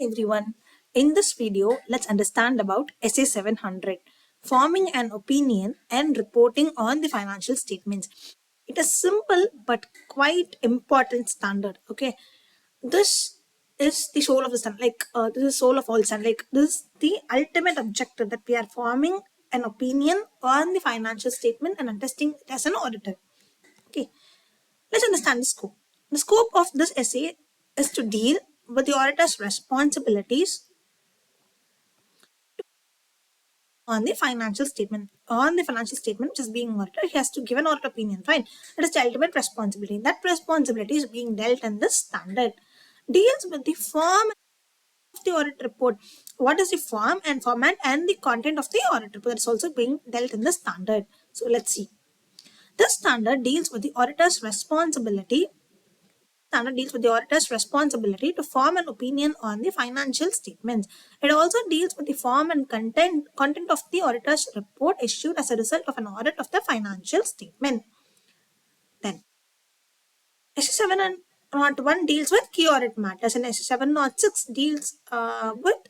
Everyone. In this video, let's understand about SA 700, forming an opinion and reporting on the financial statements. It is simple but quite important standard. Okay, this is the soul of the standard. This is soul of all standard. This is the ultimate objective that we are forming an opinion on the financial statement and attesting it as an auditor. Okay, let's understand the scope. The scope of this essay is to deal with the auditor's responsibilities on the financial statement. On the financial statement which is being audited, he has to give an audit opinion. Fine. That is the ultimate responsibility. That responsibility is being dealt in this standard. Deals with the form of the audit report. What is the form and format and the content of the audit report is also being dealt in the standard. So let's see. This standard deals with the auditor's responsibility to form an opinion on the financial statements. It also deals with the form and content of the auditor's report issued as a result of an audit of the financial statement. Then, SC 701 deals with key audit matters, and SC 706 deals with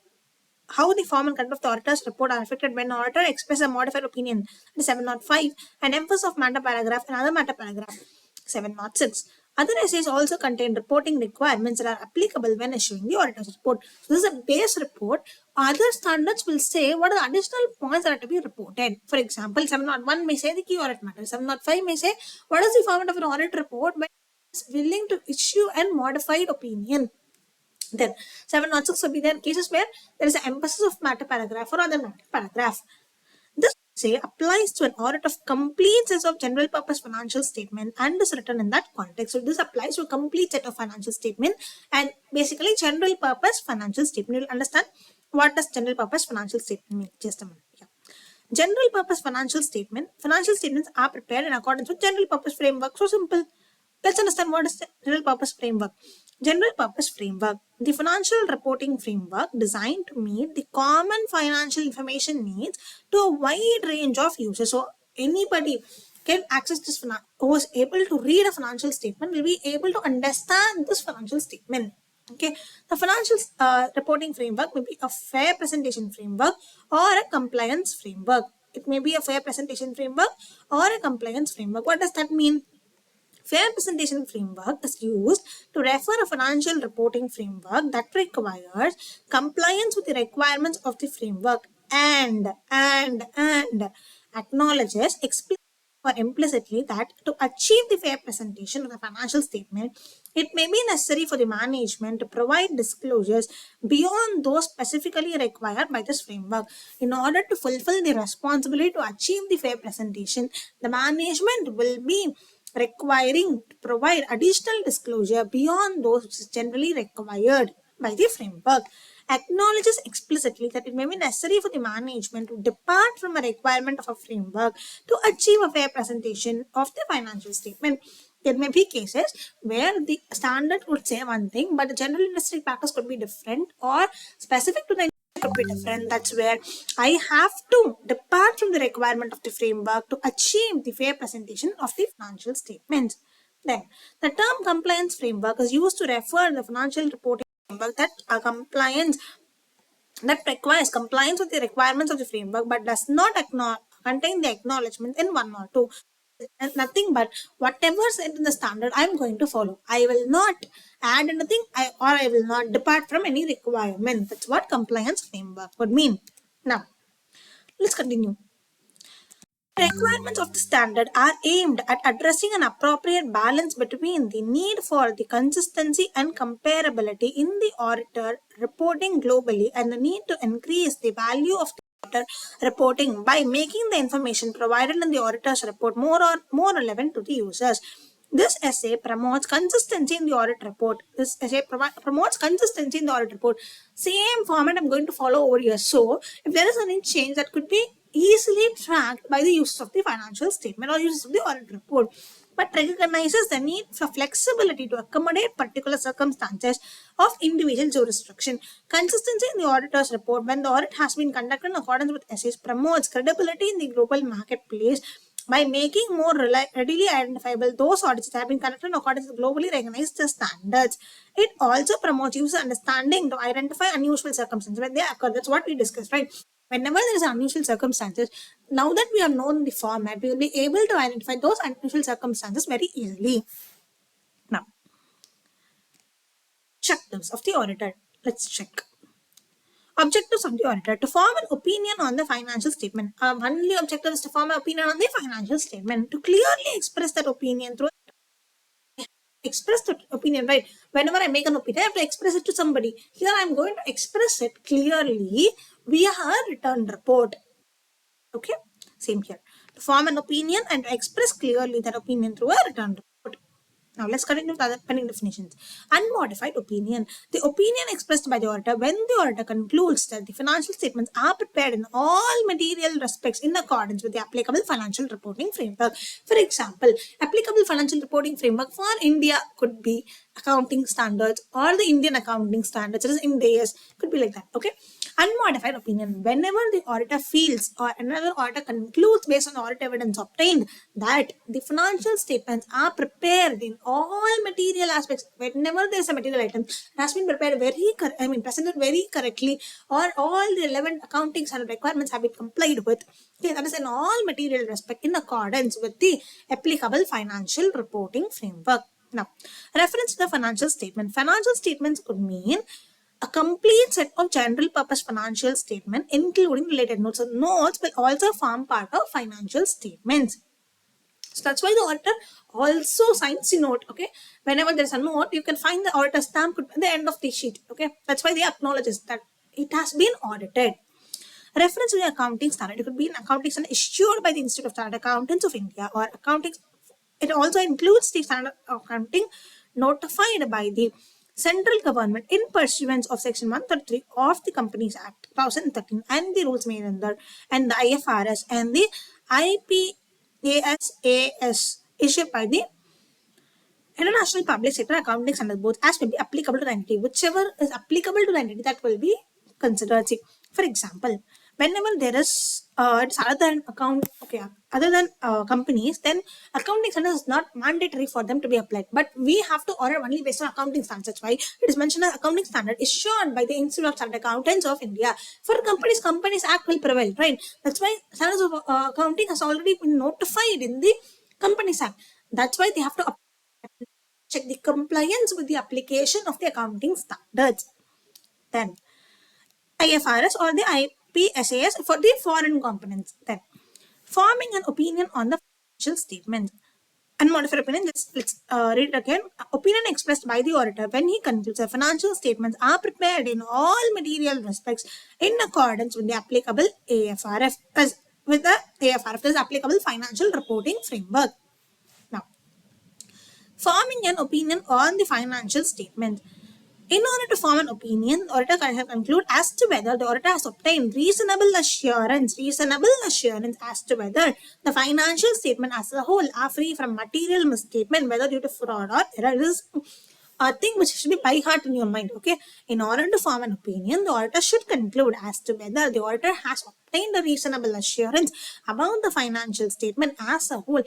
how the form and content of the auditor's report are affected when an auditor expresses a modified opinion. 705, an emphasis of matter paragraph, another matter paragraph. 706. Other essays also contain reporting requirements that are applicable when issuing the auditor's report. So this is a base report. Other standards will say what are the additional points that are to be reported. For example, 701 may say the key audit matter. 705 may say what is the format of an audit report when it is willing to issue a modified opinion. Then 706 will be there cases where there is an emphasis of matter paragraph or other matter paragraph. This say applies to an audit of complete set of general purpose financial statement and is written in that context. So this applies to a complete set of financial statement and basically general purpose financial statement. You'll understand what does general purpose financial statement mean. Just a minute. Yeah. General purpose financial statement. Financial statements are prepared in accordance with general purpose framework. So simple. Let's understand what is the general purpose framework. General purpose framework. The financial reporting framework designed to meet the common financial information needs to a wide range of users. So anybody can access this, who is able to read a financial statement will be able to understand this financial statement. Okay, the financial reporting framework may be a fair presentation framework or a compliance framework. It may be a fair presentation framework or a compliance framework. What does that mean? Fair presentation framework is used to refer a financial reporting framework that requires compliance with the requirements of the framework and acknowledges explicitly or implicitly that to achieve the fair presentation of the financial statement, it may be necessary for the management to provide disclosures beyond those specifically required by this framework. In order to fulfill the responsibility to achieve the fair presentation, the management will be requiring to provide additional disclosure beyond those which is generally required by the framework. Acknowledges explicitly that it may be necessary for the management to depart from a requirement of a framework to achieve a fair presentation of the financial statement. There may be cases where the standard would say one thing, but the general industry practice could be different or specific to the could be different. That's where I have to depart from the requirement of the framework to achieve the fair presentation of the financial statements. Then, the term compliance framework is used to refer to the financial reporting framework that requires compliance with the requirements of the framework but does not contain the acknowledgement in one or two. And nothing but whatever said in the standard I'm going to follow. I will not add anything or I will not depart from any requirement. That's what compliance framework would mean. Now, let's continue. The requirements of the standard are aimed at addressing an appropriate balance between the need for the consistency and comparability in the auditor reporting globally and the need to increase the value of the auditor reporting by making the information provided in the auditor's report more relevant to the users. This essay promotes consistency in the audit report. This essay promotes consistency in the audit report. Same format I'm going to follow over here. So, if there is any change that could be easily tracked by the use of the financial statement or use of the audit report, but recognizes the need for flexibility to accommodate particular circumstances of individual jurisdiction. Consistency in the auditor's report when the audit has been conducted in accordance with essays promotes credibility in the global marketplace by making more readily identifiable those audits that have been conducted in accordance with globally recognized standards. It also promotes user understanding to identify unusual circumstances when they occur. That's what we discussed, right? Whenever there is unusual circumstances, now that we have known the format, we will be able to identify those unusual circumstances very easily. Now, objectives of the auditor. Let's check. Objectives of the auditor: to form an opinion on the financial statement. Only objective is to form an opinion on the financial statement. To clearly express that opinion through express the opinion, right? Whenever I make an opinion, I have to express it to somebody. Here I'm going to express it clearly via a written report. Okay, same here. To form an opinion and to express clearly that opinion through a written report. Now let's continue with other pending definitions. Unmodified opinion. The opinion expressed by the auditor when the auditor concludes that the financial statements are prepared in all material respects in accordance with the applicable financial reporting framework. For example, applicable financial reporting framework for India could be accounting standards or the Indian accounting standards, that is Ind AS, could be like that. Okay. Unmodified opinion. Whenever the auditor feels or another auditor concludes based on audit evidence obtained that the financial statements are prepared in all material aspects, whenever there is a material item, it has been prepared presented very correctly, or all the relevant accounting standard requirements have been complied with. Okay, that is in all material respect in accordance with the applicable financial reporting framework. Now, reference to the financial statement. Financial statements could mean a complete set of general purpose financial statement, including related notes. So notes will also form part of financial statements. So that's why the auditor also signs the note. Okay, whenever there's a note, you can find the auditor stamp at the end of the sheet. Okay, that's why they acknowledge that it has been audited. Reference to the accounting standard. It could be an accounting standard issued by the Institute of Chartered Accountants of India or accounting. It also includes the standard accounting notified by the central government in pursuance of Section 133 of the Companies Act 2013 and the rules made under and the IFRS and the IPASAS issued by the International Public Sector Accounting Standard Boards as will be applicable to the entity. Whichever is applicable to the entity, that will be considered. See, for example, whenever there is it's other than other than companies, then accounting standards is not mandatory for them to be applied. But we have to order only based on accounting standards. That's why it is mentioned as accounting standard issued by the Institute of Chartered Accountants of India. For Companies Act will prevail, right? That's why standards of accounting has already been notified in the Companies Act. That's why they have to check the compliance with the application of the accounting standards. Then IFRS or the IPSAS for the foreign components. Then forming an opinion on the financial statement. Unmodified opinion. Let's read it again. Opinion expressed by the auditor when he concludes that financial statements are prepared in all material respects in accordance with the applicable AFRF as with the AFRF, is applicable financial reporting framework. Now, forming an opinion on the financial statement. In order to form an opinion, the auditor can conclude as to whether the auditor has obtained reasonable assurance as to whether the financial statement as a whole are free from material misstatement, whether due to fraud or error. This is a thing which should be by heart in your mind. Okay, in order to form an opinion, the auditor should conclude as to whether the auditor has obtained a reasonable assurance about the financial statement as a whole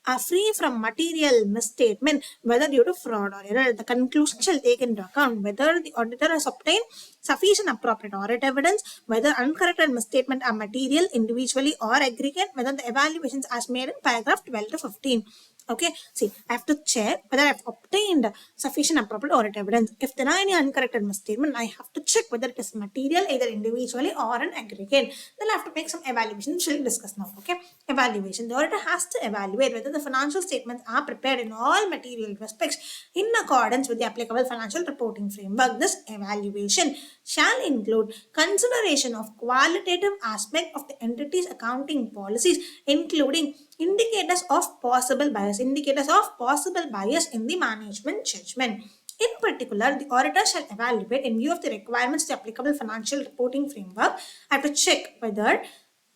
are free from material misstatement, whether due to fraud or error. The conclusion shall take into account whether the auditor has obtained sufficient appropriate audit evidence, whether uncorrected misstatement are material individually or aggregate, whether the evaluations as made in paragraph 12 to 15. Okay, see, I have to check whether I've obtained sufficient appropriate audit evidence. If there are any uncorrected misstatement, I have to check whether it is material either individually or an aggregate. Then I have to make some evaluation, which we'll discuss now. Okay, evaluation. The auditor has to evaluate whether the financial statements are prepared in all material respects in accordance with the applicable financial reporting framework. This evaluation shall include consideration of qualitative aspect of the entity's accounting policies, including indicators of possible bias in the management judgment. In particular, the auditor shall evaluate in view of the requirements of the applicable financial reporting framework. I have to check whether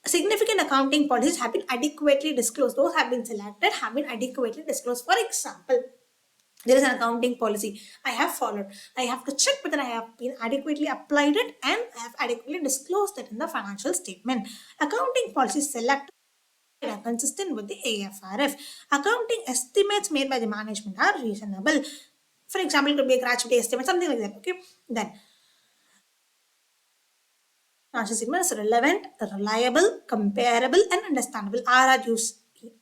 significant accounting policies have been adequately disclosed. Those have been selected, have been adequately disclosed. For example, there is an accounting policy I have followed. I have to check whether I have been adequately applied it and I have adequately disclosed it in the financial statement. Accounting policies selected are consistent with the AFRF. Accounting estimates made by the management are reasonable. For example, it could be a gratuity estimate, something like that. Okay, then financial statement is relevant, reliable, comparable, and understandable. RRUC.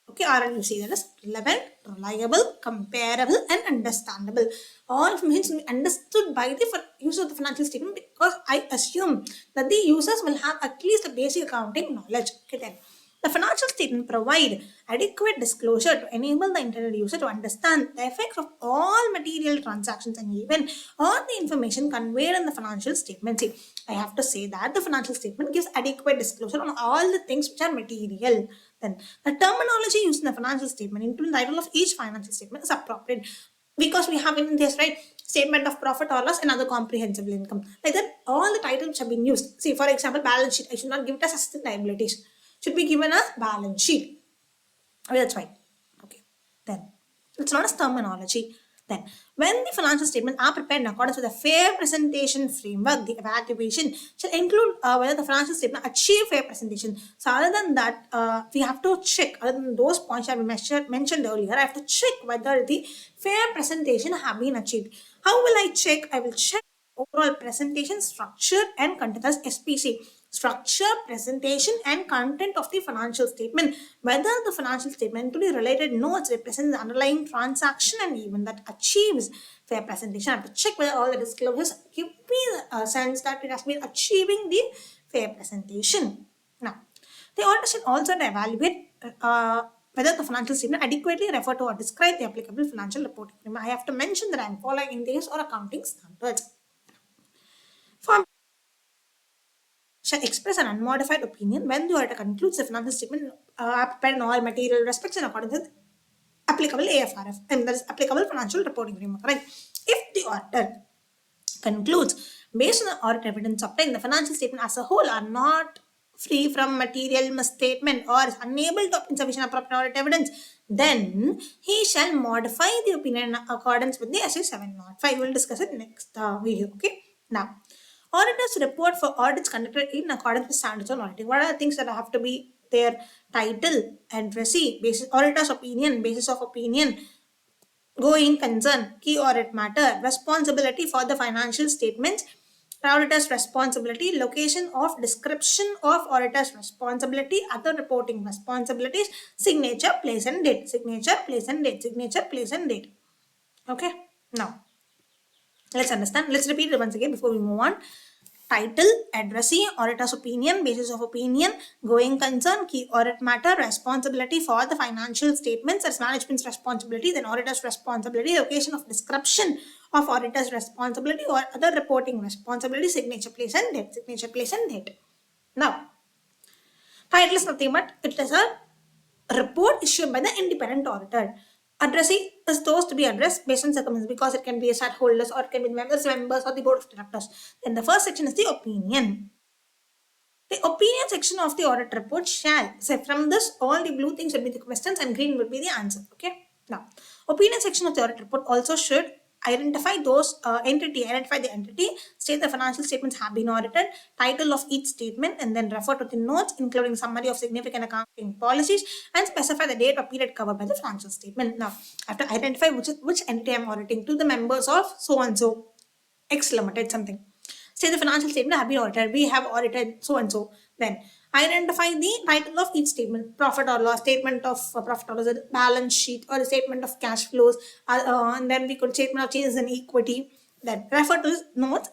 Okay, RRUC, that is relevant, reliable, comparable, and understandable. All information will be understood by the user of the financial statement, because I assume that the users will have at least a basic accounting knowledge. Okay, then. The financial statement provide adequate disclosure to enable the intended user to understand the effects of all material transactions and even all the information conveyed in the financial statement. See, I have to say that the financial statement gives adequate disclosure on all the things which are material. Then the terminology used in the financial statement, including the title of each financial statement, is appropriate, because we have in this, right, statement of profit or loss and other comprehensive income. Like that, all the titles have been used. See, for example, balance sheet. I should not give it as assistant liabilities. Should be given as balance sheet. Okay, that's fine. Okay. Then it's not as terminology. Then, when the financial statements are prepared in accordance with a fair presentation framework, the evaluation shall include whether the financial statement achieve fair presentation. So, other than that, we have to check. Other than those points I mentioned earlier, I have to check whether the fair presentation have been achieved. How will I check? I will check overall presentation structure and content, as SPC, structure, presentation, and content of the financial statement, whether the financial statement to the related notes represent the underlying transaction and event that achieves fair presentation. I have to check whether all the disclosures give me a sense that it has been achieving the fair presentation. Now, the auditor should also evaluate whether the financial statement adequately refer to or describe the applicable financial reporting framework. I have to mention that I am following India's or accounting standards. Form shall express an unmodified opinion when the auditor concludes the financial statement are prepared in all material respects in accordance with applicable AFRF, and that is applicable financial reporting framework. Right? If the auditor concludes, based on the audit evidence obtained, the financial statement as a whole are not free from material misstatement or is unable to obtain sufficient appropriate audit evidence, then he shall modify the opinion in accordance with the SA 705. We will discuss it next video. Okay. Now, auditors report for audits conducted in accordance with standards on auditing. What are the things that have to be there? Title, addressee, basis, auditor's opinion, basis of opinion, going concern, key audit matter, responsibility for the financial statements, auditor's responsibility, location of description of auditor's responsibility, other reporting responsibilities, signature, place and date, signature, place and date, signature, place and date. Okay, now let's understand. Let's repeat it once again before we move on. Title, addressee, auditor's opinion, basis of opinion, going concern, key audit matter, responsibility for the financial statements, that's management's responsibility, then auditor's responsibility, location of description of auditor's responsibility or other reporting responsibility, signature, place and date, signature, place and date. Now, title is nothing but it is a report issued by the independent auditor. Addressee is those to be addressed based on circumstances, because it can be a shareholders or it can be members or the board of directors. Then the first section is the opinion. The opinion section of the audit report shall say, from this all the blue things will be the questions and green will be the answer. Okay. Now, opinion section of the audit report also should identify the entity, state the financial statements have been audited, title of each statement, and then refer to the notes, including summary of significant accounting policies, and specify the date or period covered by the financial statement. Now, I have to identify which entity I am auditing to the members of so and so X Limited something. Say the financial statement have been audited. We have audited so and so. Then identify the title of each statement: profit or loss, statement of profit or loss, balance sheet, or a statement of cash flows. And then we could statement of changes in equity. Then refer to notes,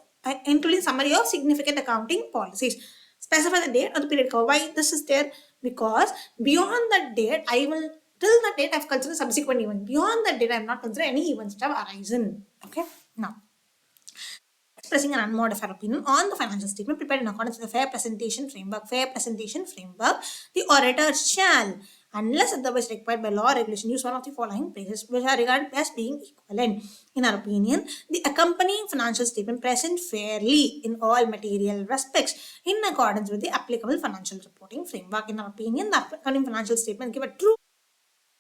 including summary of significant accounting policies. Specify the date or the period cover. Why this is there? Because beyond that date, I will till that date I've considered subsequent event. Beyond that date, I have not considered any events that have arisen. Okay. Now, expressing an unmodified opinion on the financial statement prepared in accordance with the fair presentation framework. Fair presentation framework. The auditor shall, unless otherwise required by law or regulation, use one of the following phrases which are regarded as being equivalent. In our opinion, the accompanying financial statement present fairly in all material respects in accordance with the applicable financial reporting framework. In our opinion, the accompanying financial statement give a true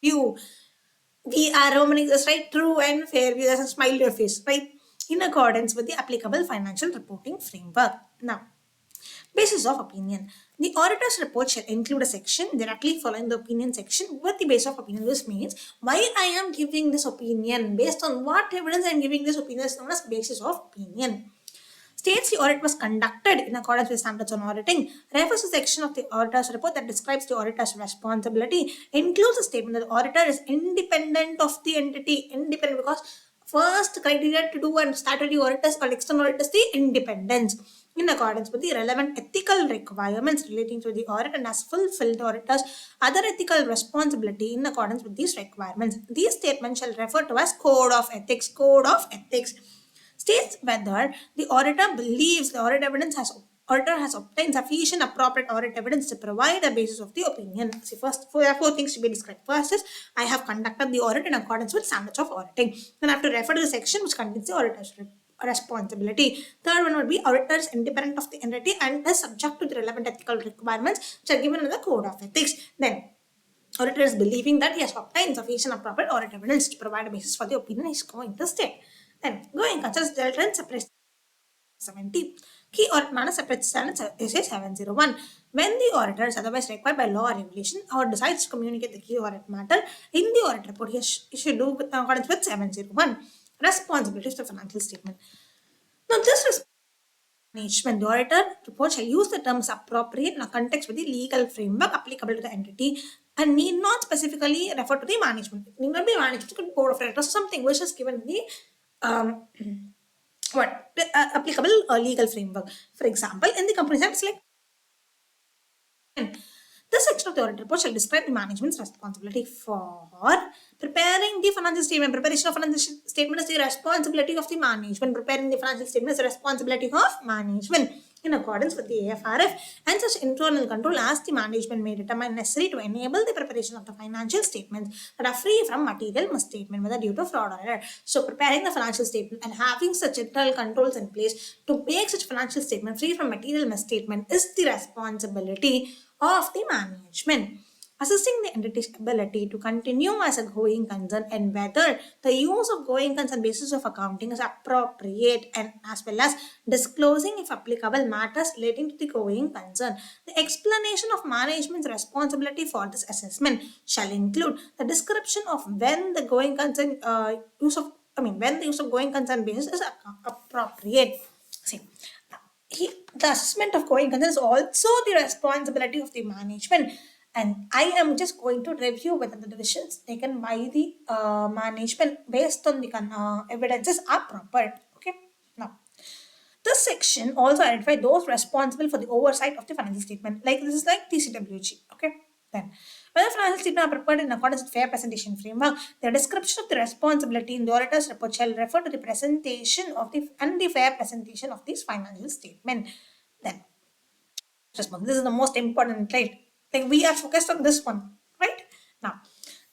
view. We are romaning this, right? True and fair view. There's a smile on your face, right? In accordance with the applicable financial reporting framework. Now, Basis of opinion. The auditor's report shall include a section directly following the opinion section with the basis of opinion. This means why I am giving this opinion, based on what evidence I am giving this opinion, is known as basis of opinion. States the audit was conducted in accordance with standards on auditing, refers to the section of the auditor's report that describes the auditor's responsibility, includes a statement that the auditor is independent of the entity, independent because first criteria to do and statutory auditors or external auditors the independence in accordance with the relevant ethical requirements relating to the audit and has fulfilled the auditor's other ethical responsibility in accordance with these requirements. These statements shall refer to as code of ethics. Code of ethics states whether the auditor believes the auditor has obtained sufficient appropriate audit evidence to provide a basis of the opinion. See, first, four things to be described. First is, I have conducted the audit in accordance with standards of auditing. Then I have to refer to the section which contains the auditor's responsibility. Third one would be auditors independent of the entity and is subject to the relevant ethical requirements which are given in the code of ethics. Then auditor is believing that he has obtained sufficient appropriate audit evidence to provide a basis for the opinion he is going to state. Then going concerns delta and separate 70. Key audit manner separate standards is 701. When the auditor is otherwise required by law or regulation or decides to communicate the key audit matter in the audit report, he should do with accordance with 701. Responsibilities of financial statement. Now this management, the auditor report shall use the terms appropriate in a context with the legal framework applicable to the entity and need not specifically refer to the management. It need not be management, it could be board of directors or something which is given the applicable legal framework. For example, in the Companies Act, like this section of the audit report shall describe the management's responsibility for preparing the financial statement. Preparation of financial statement is the responsibility of the management. Preparing the financial statement is the responsibility of management in accordance with the AFRF and such internal control as the management may determine necessary to enable the preparation of the financial statements that are free from material misstatement, whether due to fraud or error. So preparing the financial statement and having such internal controls in place to make such financial statement free from material misstatement is the responsibility of the management. Assessing the entity's ability to continue as a going concern and whether the use of going concern basis of accounting is appropriate, and as well as disclosing, if applicable, matters relating to the going concern. The explanation of management's responsibility for this assessment shall include the description of when the going concern when the use of going concern basis is appropriate. See, the assessment of going concern is also the responsibility of the management, and I am just going to review whether the decisions taken by the management based on the evidences are proper. Okay, now this section also identifies those responsible for the oversight of the financial statement. Like this is like TCWG. Okay, then whether financial statements are prepared in accordance with fair presentation framework, the description of the responsibility in the auditor's report shall refer to the presentation of the fair presentation of this financial statement. Then this is the most important, right? Like we are focused on this one, right? Now,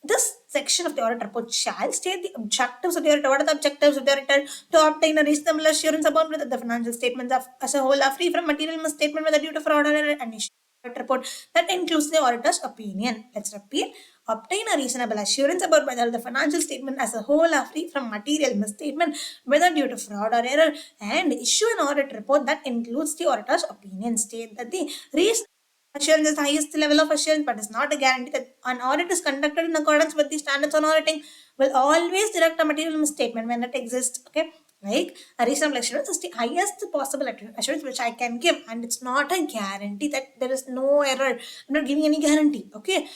this section of the audit report shall state the objectives of the auditor. What are the objectives of the auditor? To obtain a reasonable assurance about whether the financial statements as a whole are free from material misstatement, whether due to fraud or error, and issue audit report that includes the auditor's opinion. Let's repeat. Obtain a reasonable assurance about whether the financial statement as a whole are free from material misstatement, whether due to fraud or error, and issue an audit report that includes the auditor's opinion. State that the assurance is the highest level of assurance, but is not a guarantee that an audit is conducted in accordance with the standards on auditing will always direct a material misstatement when it exists. Okay, like a reasonable assurance is the highest possible assurance which I can give, and it's not a guarantee that there is no error. I'm not giving any guarantee. Okay,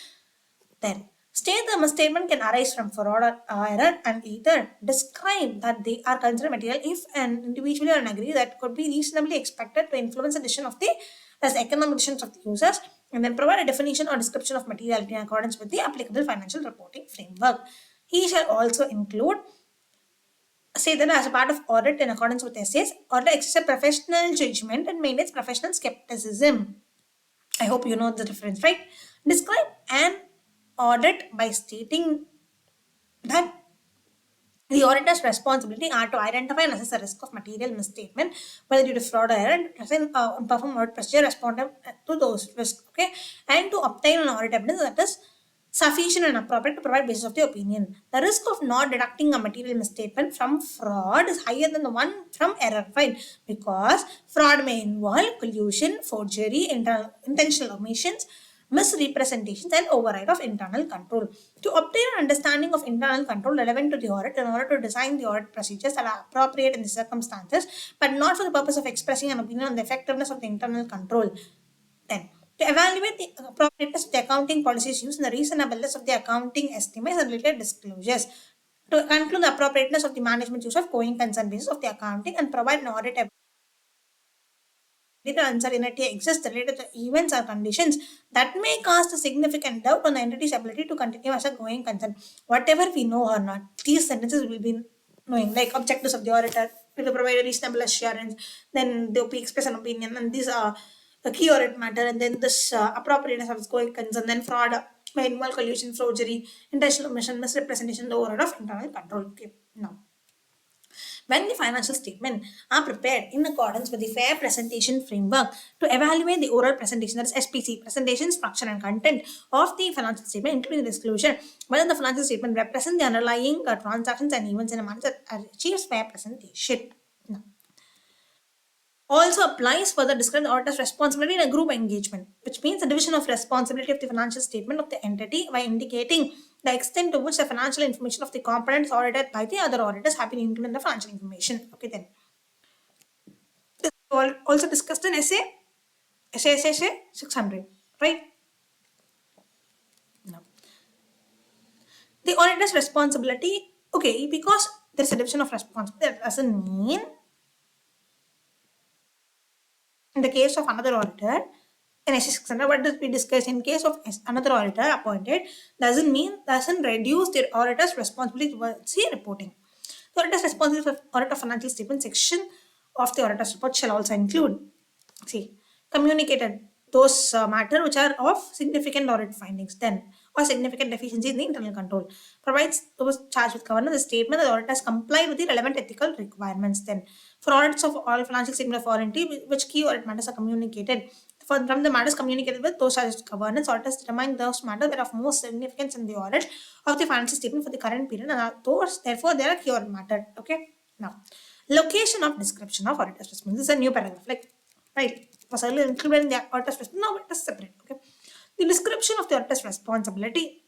then state the misstatement can arise from fraud or error, and either describe that they are considered material if an individual or an agree that could be reasonably expected to influence the decision of the economic decisions of the users, and then provide a definition or description of materiality in accordance with the applicable financial reporting framework. He shall also include say that as a part of audit in accordance with essays, audit exercises professional judgment and maintains professional skepticism. I hope you know the difference, right? Describe an audit by stating that the auditor's responsibility are to identify and assess the risk of material misstatement, whether due to fraud or error, and perform audit procedure responding to those risks, okay, and to obtain an audit evidence that is sufficient and appropriate to provide basis of the opinion. The risk of not deducting a material misstatement from fraud is higher than the one from error, right? Because fraud may involve collusion, forgery, intentional omissions, misrepresentations, and override of internal control. To obtain an understanding of internal control relevant to the audit in order to design the audit procedures that are appropriate in the circumstances, but not for the purpose of expressing an opinion on the effectiveness of the internal control. Then, to evaluate the appropriateness of the accounting policies used and the reasonableness of the accounting estimates and related disclosures. To conclude the appropriateness of the management use of going concern basis of the accounting and provide an audit the uncertainty exists related to events or conditions that may cast a significant doubt on the entity's ability to continue as a going concern. Whatever we know or not, these sentences will be knowing, like objectives of the auditor, will provide a reasonable assurance, then they will express an opinion, and these are the key audit matter, and then this appropriateness of its going concern, then fraud may involve collusion, forgery, intentional omission, misrepresentation, the overhead of internal control. Okay, now when the financial statements are prepared in accordance with the fair presentation framework to evaluate the oral presentation, that is SPC, presentation, structure, and content of the financial statement, including the disclosure, whether the financial statement represents the underlying transactions and events in a manner that achieves fair presentation. Now, also applies for the described auditor's responsibility in a group engagement, which means the division of responsibility of the financial statement of the entity by indicating the extent to which the financial information of the components audited by the other auditors have been included in the financial information. Okay, then. This is also discussed in essay 600, right? Now, the auditor's responsibility, okay, because there's a division of responsibility, that doesn't mean in the case of another auditor, in S600, what does we discuss in case of another auditor appointed doesn't reduce the auditor's responsibility towards the reporting. The auditor's responsibility for audit of financial statement section of the auditor's report shall also include, communicated those matter which are of significant audit findings, then or significant deficiency in the internal control, provides those charged with governance a statement that the audit has complied with the relevant ethical requirements. Then, for audits of all financial statement of warranty, which key audit matters are communicated. From the matters communicated with those charged with governance, auditors determine those matters that are of most significance in the audit of the financial statement for the current period, and those therefore they are key audit matter. Okay. Now, location of description of auditor's responsibility. This is a new paragraph. Like, right, was earlier included in the auditor's responsibility. Now it is separate. Okay. The description of the auditor's responsibility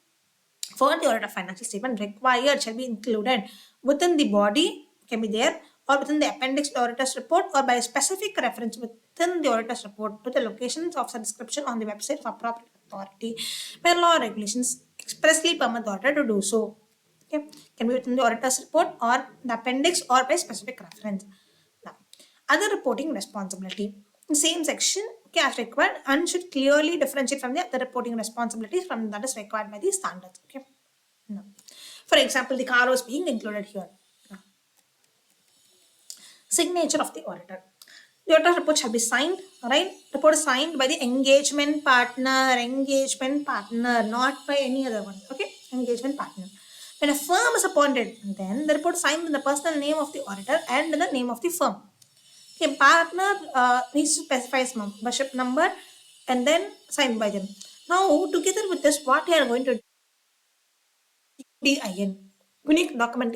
for the audit of financial statement required shall be included within the body, can be there, or within the appendix to the auditor's report, or by a specific reference within the auditor's report to the locations of the description on the website of appropriate authority, where law regulations expressly permit the auditor to do so. Okay, can be within the auditor's report or the appendix or by specific reference. Now, other reporting responsibility. In same section, okay, as required, and should clearly differentiate from the other reporting responsibilities from that is required by the standards. Okay. Now, for example, the car was being included here. Now, signature of the auditor. The auditor report shall be signed, right? Report is signed by the engagement partner, not by any other one. Okay, engagement partner. When a firm is appointed, then the report is signed in the personal name of the auditor and in the name of the firm. Okay, partner needs to specify his membership number and then signed by them. Now, together with this, what we are going to do, DIN, unique document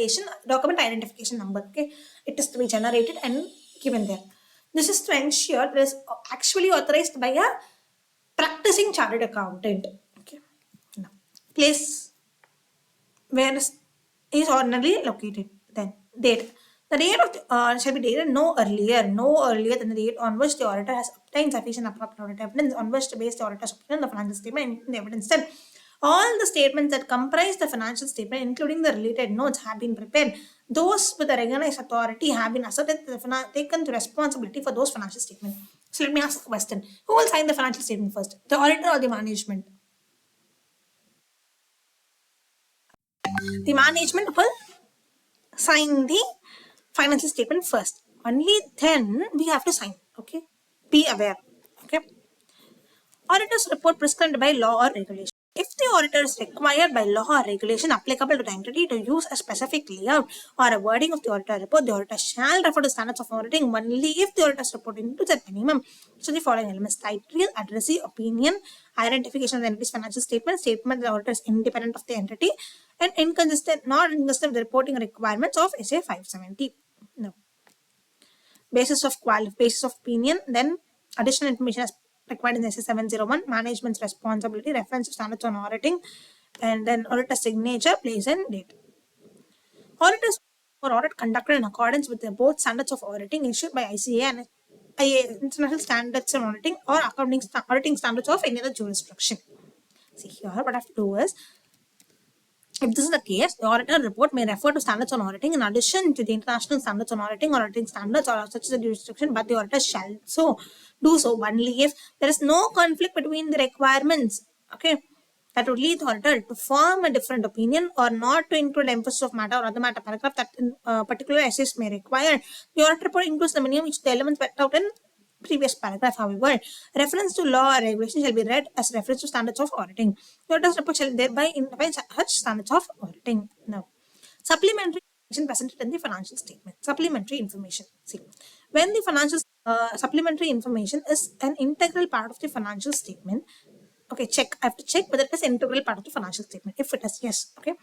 identification number. Okay, it is to be generated and given there. This is to ensure it is actually authorized by a practicing chartered accountant. Okay, now place where is ordinarily located. Then date. The date of the shall be dated no earlier than the date on which the auditor has obtained sufficient appropriate audit evidence on which to base the auditor's opinion on the financial statement and the evidence. Then all the statements that comprise the financial statement, including the related notes, have been prepared. Those with a recognized authority have been asserted taken to responsibility for those financial statements. So let me ask a question: who will sign the financial statement first, the auditor or the management? The management will sign the financial statement first. Only then we have to sign. Okay, be aware. Okay, auditors report prescribed by law or regulation. If the auditor is required by law or regulation applicable to the entity to use a specific layout or a wording of the auditor report, the auditor shall refer to standards of auditing only if the auditor's report includes at minimum. So the following elements: title, addressee, opinion, identification of the entity's financial statement, statement that the auditor is independent of the entity, and not inconsistent with the reporting requirements of SA 570. No. Basis of opinion, then additional information as required in SA 701, management's responsibility, reference to standards on auditing, and then auditor signature, place and date. Auditors for audit conducted in accordance with the both standards of auditing issued by ICAI and International Standards on Auditing or auditing standards of any other jurisdiction. See here, what I have to do is, if this is the case, the auditor report may refer to standards on auditing in addition to the international standards on auditing or auditing standards or such as a jurisdiction, but the auditor shall do so only if there is no conflict between the requirements. Okay, that would lead the auditor to form a different opinion or not to include emphasis of matter or other matter paragraph that in particular essays may require. The audit report includes the minimum which the elements set out in previous paragraph. However, reference to law or regulation shall be read as reference to standards of auditing. The auditor's report shall thereby define such standards of auditing. Now, supplementary information presented in the financial statement. Supplementary information. See, when the financial supplementary information is an integral part of the financial statement, okay, check. I have to check whether it is an integral part of the financial statement. If it is yes, okay.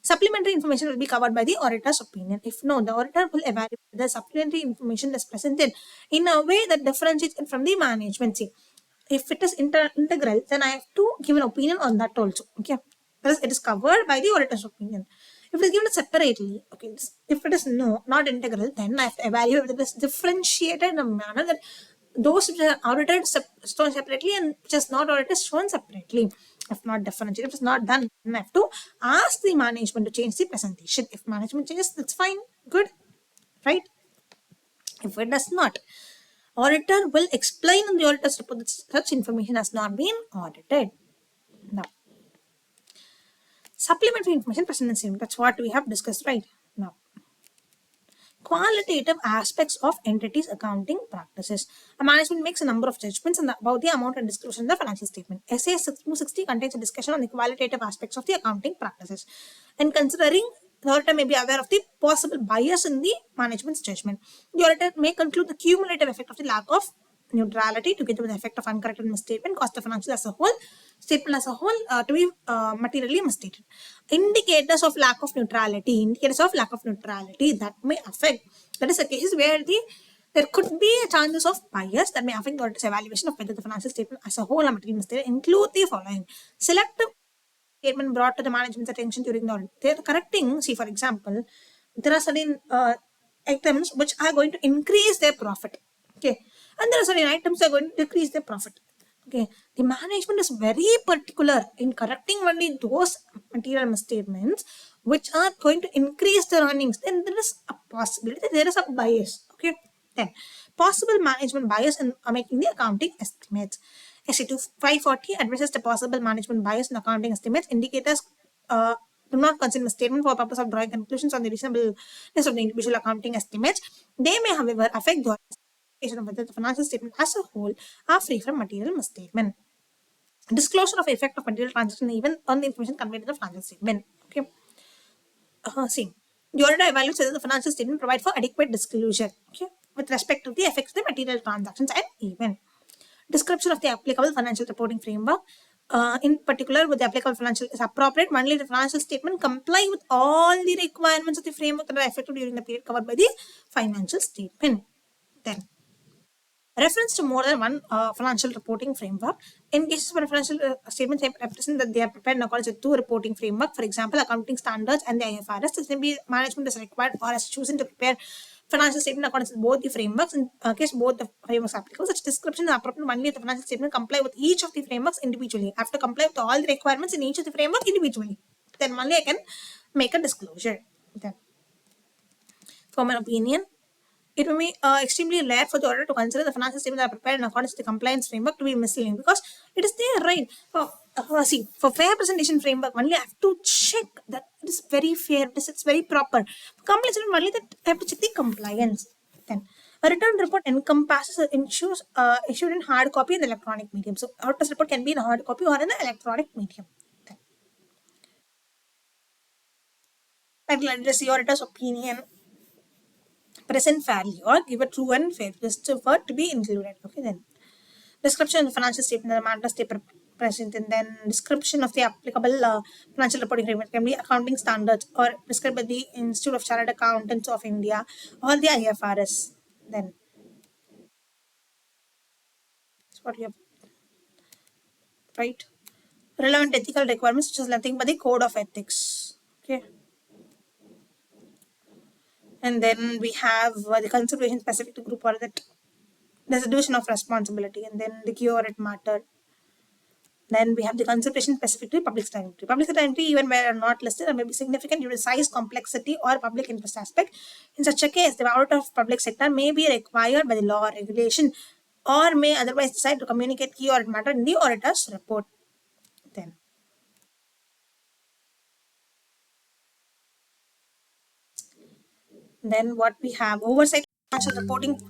Supplementary information will be covered by the auditor's opinion. If no, the auditor will evaluate the supplementary information is presented in a way that differentiates it from the management. See, if it is integral, then I have to give an opinion on that also. Okay, because it is covered by the auditor's opinion. If it is given separately, okay, if it is no, not integral, then I have to evaluate whether it is differentiated in a manner that those which are audited shown separately and which is not audited shown separately. If not differentiated, if it's not done, then I have to ask the management to change the presentation. If management changes, that's fine, good, right? If it does not, auditor will explain in the auditor's report that such information has not been audited. Now, supplementary information presentation, that's what we have discussed right now. Qualitative aspects of entities' accounting practices. A management makes a number of judgments about the amount and disclosure in the financial statement. SA 260 contains a discussion on the qualitative aspects of the accounting practices. And considering, the auditor may be aware of the possible bias in the management's judgment. The auditor may conclude the cumulative effect of the lack of neutrality together with the effect of uncorrected misstatement cause the financial as a whole statement as a whole to be materially misstated. Indicators of lack of neutrality that may affect, that is the cases where there could be chances of bias that may affect the auditor's evaluation of whether the financial statement as a whole are materially misstated. Include the following: selective statement brought to the management's attention during the audit. They're correcting, see, for example, there are certain items which are going to increase their profit. Okay. And there are certain items that are going to decrease their profit. Okay. The management is very particular in correcting only those material misstatements which are going to increase their earnings. Then there is a possibility that there is a bias. Okay. Then, possible management bias in making the accounting estimates. SC 540 addresses the possible management bias in accounting estimates. Indicators do not consider a statement for the purpose of drawing conclusions on the reasonableness of the individual accounting estimates. They may, however, affect the of whether the financial statement as a whole are free from material misstatement. Disclosure of effect of material transaction even on the information conveyed in the financial statement. Okay. See, the auditor evaluates whether the financial statement provide for adequate disclosure. Okay, with respect to the effects of the material transactions and event. Description of the applicable financial reporting framework. In particular, with the applicable financial is appropriate only the financial statement comply with all the requirements of the framework that are effective during the period covered by the financial statement. Then, reference to more than one financial reporting framework. In cases where financial statements represent that they are prepared in accordance with two reporting framework, for example, accounting standards and the IFRS, this may be management is required or has chosen to prepare financial statement in accordance with both the frameworks. In case both the frameworks are applicable, such description is appropriate only if the financial statement comply with each of the frameworks individually. I have to comply with all the requirements in each of the framework individually. Then only I can make a disclosure. Then, for my opinion, it will be extremely rare for the auditor to consider the financial statements that are prepared in accordance with the compliance framework to be misleading because it is there, right? For fair presentation framework, only I have to check that it is very fair, it's very proper. For compliance statement, only that I have to check the compliance. Then, a written report encompasses issues issued in hard copy and electronic medium. So, auditor's report can be in a hard copy or in an electronic medium. Title address the auditor's opinion, present fairly or give a true and fair just for to be included. Okay, then description of the financial statement, the matters they present, and then description of the applicable financial reporting framework can be accounting standards or prescribed by the Institute of Chartered Accountants of India or the IFRS. Then that's what you have, right? Relevant ethical requirements, which is nothing but the code of ethics. Okay, and then we have the consideration specific to group or that there's a division of responsibility, and then the key audit matter. Then we have the consideration specific to public sector. Public sector entity, even where not listed, or may be significant due to size, complexity, or public interest aspect. In such a case, the audit of public sector may be required by the law or regulation, or may otherwise decide to communicate key audit matter in the auditor's report. Then what we have oversight financial reporting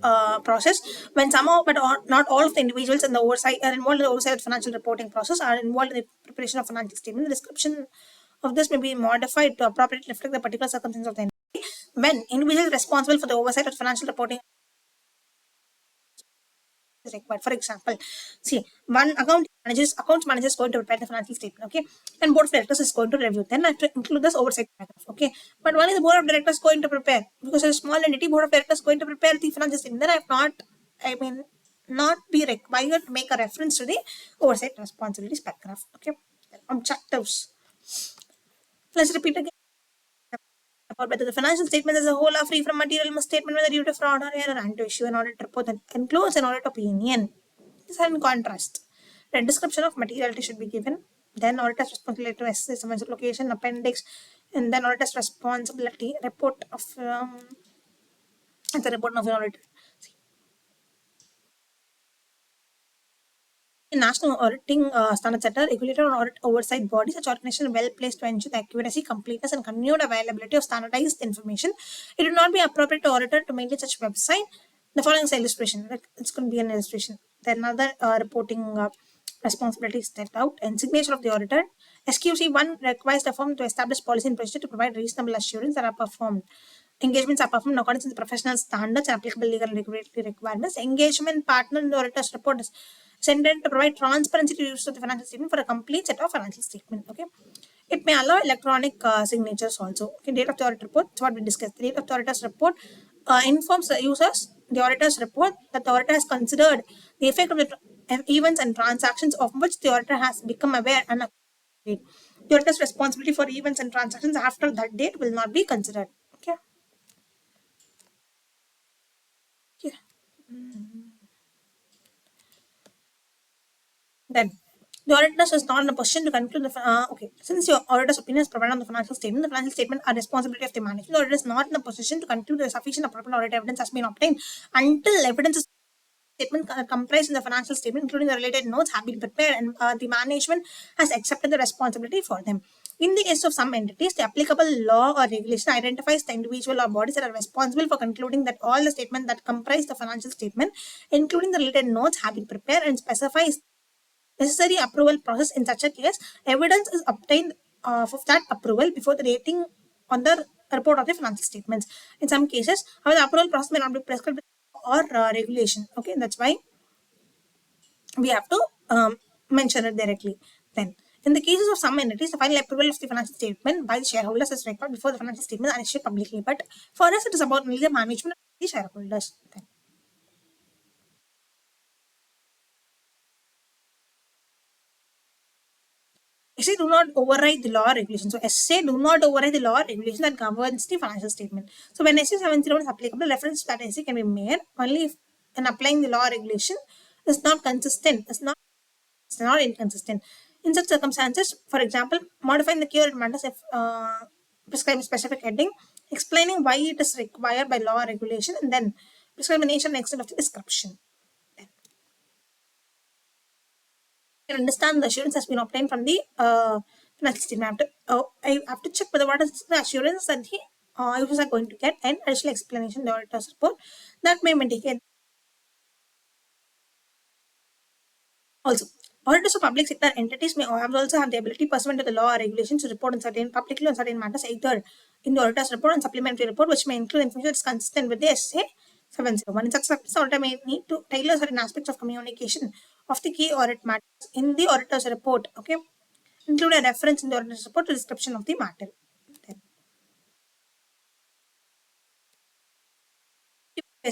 process, when somehow but not all of the individuals in the oversight are involved in the oversight of financial reporting process are involved in the preparation of financial statement. The description of this may be modified to appropriately reflect the particular circumstances of the entity. When individuals responsible for the oversight of financial reporting is required. For example, see, one accounts manager is going to prepare the financial statement, okay, and board of directors is going to review. Then I have to include this oversight paragraph, okay. But one is the board of directors going to prepare, because a small entity board of directors going to prepare the financial statement. Then I mean, not be required to make a reference to the oversight responsibilities paragraph, okay. Then objectives. Let's repeat again about whether the financial statements as a whole are free from material misstatement, whether due to fraud or error, and to issue an audit report that includes an audit opinion. This is in contrast. The description of materiality should be given. Then auditor's responsibility to assess the location, appendix, and then auditor's responsibility report of the report of an auditor. National auditing standard setter, regulator or audit oversight body, such organization is well placed to ensure the accuracy, completeness, and continued availability of standardized information. It would not be appropriate to auditor to maintain such website. The following is illustration. It's going to be an illustration. Then another reporting responsibilities set out and signature of the auditor. SQC1 requires the firm to establish policy and procedure to provide reasonable assurance that are performed. Engagements are performed according to the professional standards and applicable legal and regulatory requirements. Engagement partner in the auditor's report is intended to provide transparency to use of the financial statement for a complete set of financial statement. Okay, it may allow electronic signatures also. Okay, date of the audit report. That's what we discussed. The date of the auditor's report informs the users the auditor's report that the auditor has considered the effect of the events and transactions of which the auditor has become aware and the auditor's responsibility for events and transactions after that date will not be considered. Okay. Yeah. Then the auditor is not in a position to conclude the okay. Since your auditor's opinion is provided on the financial statement, the financial statement are responsibility of the management. The auditor is not in a position to conclude that sufficient appropriate audit evidence has been obtained until evidence is statement comprised in the financial statement, including the related notes, have been prepared and the management has accepted the responsibility for them. In the case of some entities, the applicable law or regulation identifies the individual or bodies that are responsible for concluding that all the statements that comprise the financial statement, including the related notes, have been prepared and specifies necessary approval process. In such a case, evidence is obtained of that approval before the rating on the report of the financial statements. In some cases, however, the approval process may not be prescribed or regulation. Okay, that's why we have to mention it directly. Then, in the cases of some entities, the final approval of the financial statement by the shareholders is required before the financial statement are issued publicly. But for us, it is about only the management of the shareholders. Then. SA do not override the law or regulation. So SA do not override the law or regulation that governs the financial statement. So when SA 701 is applicable, reference to that SA can be made only if in applying the law or regulation is not consistent. It's not inconsistent. In such circumstances, for example, modifying the keyword matters if prescribe a specific heading, explaining why it is required by law or regulation, and then prescribe the nature and extent of the description. Can understand the assurance has been obtained from the financial statement. I have to check whether what is the assurance that the users are going to get and additional explanation in the auditor's report that may indicate. Also, auditors of public sector entities may also have the ability pursuant to the law or regulations to report on certain publicly on certain matters, either in the auditor's report and supplementary report, which may include information that's consistent with the SA 701. In such circumstances, the auditor may need to tailor certain aspects of communication of the key audit matters in the auditor's report. Okay, include a reference in the auditor's report to description of the matter. Then,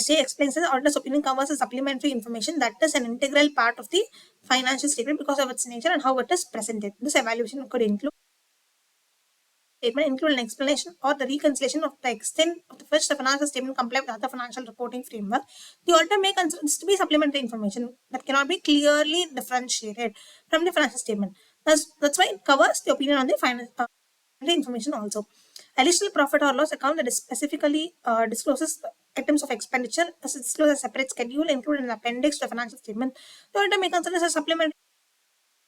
SA explains that the auditor's opinion covers a supplementary information that is an integral part of the financial statement because of its nature and how it is presented. This evaluation could include statement include an explanation or the reconciliation of the extent of which the financial statement comply with other financial reporting framework. The auditor may consider this to be supplementary information that cannot be clearly differentiated from the financial statement. That's why it covers the opinion on the financial information also. Additional profit or loss account that is specifically discloses items of expenditure as it discloses a separate schedule included in the appendix to the financial statement. The auditor may consider this as supplementary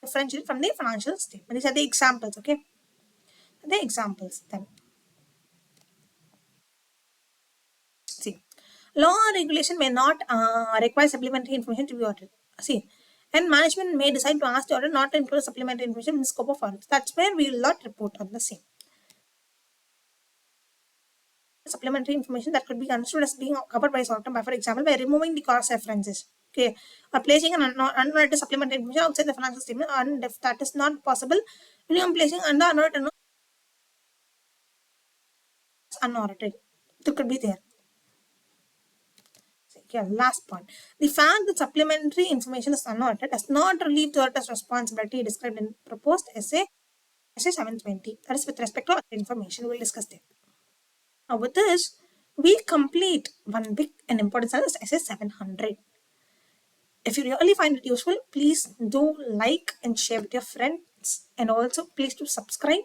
differentiated from the financial statement. These are the examples, okay? The examples then. See, law or regulation may not require supplementary information to be audited. See, and management may decide to ask the auditor not to include supplementary information in the scope of audit. That's where we will not report on the same. Supplementary information that could be understood as being covered by auditor by, for example, by removing the cross references. Okay, or placing an unaudited supplementary information outside the financial statement, and if that is not possible, minimum placing under unaudited notes unaudited. It could be there. Yeah, last point. The fact that supplementary information is unaudited does not relieve the auditor's responsibility described in proposed essay 720. That is with respect to other information. We'll discuss that. Now, with this, we complete one big and important sentence, essay 700. If you really find it useful, please do like and share with your friends, and also please do subscribe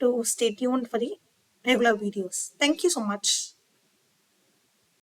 to stay tuned for the regular videos. Thank you so much.